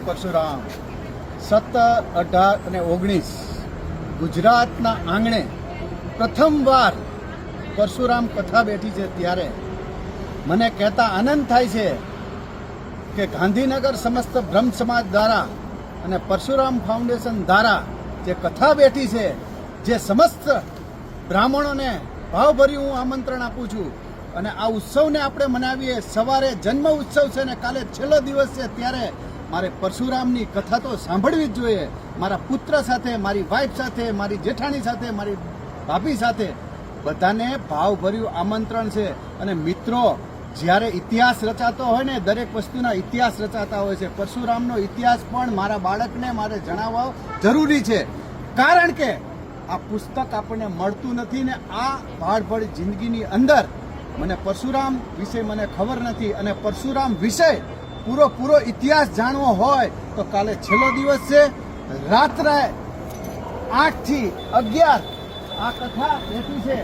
પરશુરામ 17, 18 અને 19 ગુજરાતના આંગણે પ્રથમવાર પરશુરામ કથા બેઠી છે ત્યારે મને કહેતા આનંદ થાય છે કે ગાંધીનગર સમસ્ત બ્રહ્મ સમાજ દ્વારા અને પરશુરામ ફાઉન્ડેશન દ્વારા જે કથા બેઠી છે, જે સમસ્ત બ્રાહ્મણોને ભાવભર્યું હું આમંત્રણ આપું છું અને આ ઉત્સવને આપણે મનાવીએ. સવારે જન્મ ઉત્સવ છે ને કાલે છેલ્લો દિવસ છે ત્યારે મારે પરશુરામની કથા તો સાંભળવી જ જોઈએ. મારા પુત્ર સાથે, મારી વાઈફ સાથે, મારી જેઠાણી સાથે, મારી ભાભી સાથે બધાને ભાવભર્યું આમંત્રણ છે. અને મિત્રો, જ્યારે ઇતિહાસ રચાતો હોય ને, દરેક વસ્તુના ઇતિહાસ રચાતા હોય છે. પરશુરામનો ઇતિહાસ પણ મારા બાળકને મારે જણાવવો જરૂરી છે, કારણ કે આ પુસ્તક આપણને મળતું નથી ને આ ભાડભળી જિંદગીની અંદર મને પરશુરામ વિશે મને ખબર નથી. અને પરશુરામ વિશે પૂરો ઇતિહાસ જાણવો હોય તો કાલે છેલ્લો દિવસ છે. રાત્રે 8 થી 11 આ કથા બેઠી છે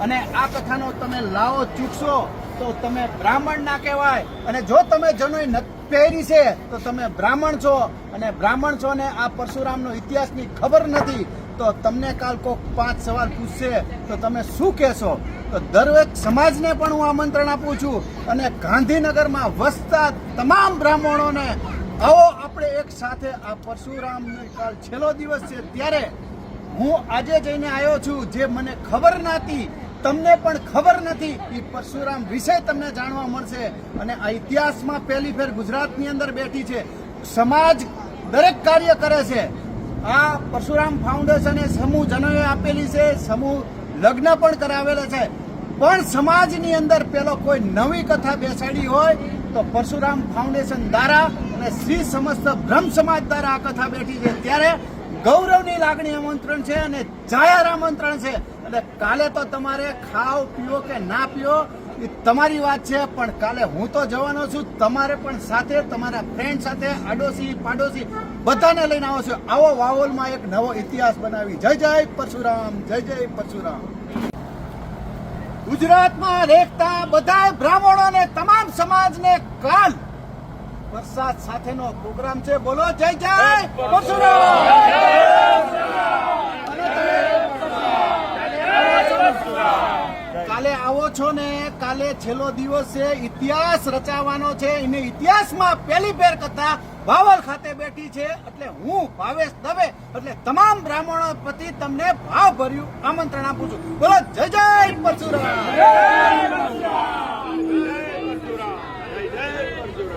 અને આ કથાનો તમે લાવો ચૂકશો તો તમે બ્રાહ્મણ ના કહેવાય. અને જો તમે જનોઈ નથી પહેરી છે તો તમે બ્રાહ્મણ છો, અને બ્રાહ્મણ છો ને આ પરશુરામનો ઇતિહાસની ખબર નથી તો તમને કાલ કોઈક 5 સવાલ પૂછશે તો તમે શું કહેશો? તો દરેક સમાજને પણ હું આમંત્રણ આપું છું અને ગાંધીનગરમાં વસતા તમામ બ્રાહ્મણોને આવો આપણે એક સાથે આ પરશુરામનો કાલ છેલ્લો દિવસ છે ત્યારે હું આજે જઈને આવ્યો છું. જે મને ખબર નહોતી, તમને પણ ખબર નથી, એ પરશુરામ વિશે તમને જાણવા મળશે. અને આ ઇતિહાસમાં પહેલી ફેર ગુજરાતની અંદર બેઠી છે. સમાજ દરેક કાર્ય કરે છે. આ પરશુરામ ફાઉન્ડેશને સમૂહ જનોએ આપેલી છે, સમૂહ લગ્ન પણ કરાવેલા છે. પણ સમાજની અંદર પેલો કોઈ નવી કથા બેસાડી હોય તો પરશુરામ ફાઉન્ડેશન દ્વારા અને શ્રી સમસ્ત બ્રહ્મ સમાજ દ્વારા આ કથા બેઠી છે ત્યારે ગૌરવની લાગણી આમંત્રણ છે અને જાહેર આમંત્રણ છે. એટલે કાલે તો તમારે ખાઓ પીઓ કે ના પીઓ એ તમારી વાત છે, પણ કાલે હું તો જવાનો છું. તમારે પણ સાથે તમારા ફ્રેન્ડ સાથે, આડોશી પાડોશી બધાને લઈને આવો છો. આવો વાવોલમાં એક નવો ઇતિહાસ બનાવી. જય જય પરશુરામ, જય જય પરશુરામ. ગુજરાતમાં રહેતા બધા બ્રાહ્મણોને, તમામ સમાજને કાલ વરસાદ સાથેનો પ્રોગ્રામ છે. બોલો જય જય પરશુરામ. કાલે આવો છો ને, કાલે છેલ્લો દિવસ છે, ઇતિહાસ રચાવાનો છે. એને ઇતિહાસમાં પહેલી ફેર કથા વાવલ ખાતે બેઠી છે. એટલે હું ભાવેશ દવે એટલે તમામ બ્રાહ્મણો પ્રતિ તમને ભાવભર્યું આમંત્રણ આપું છું. બોલો જય જય પરશુરામ.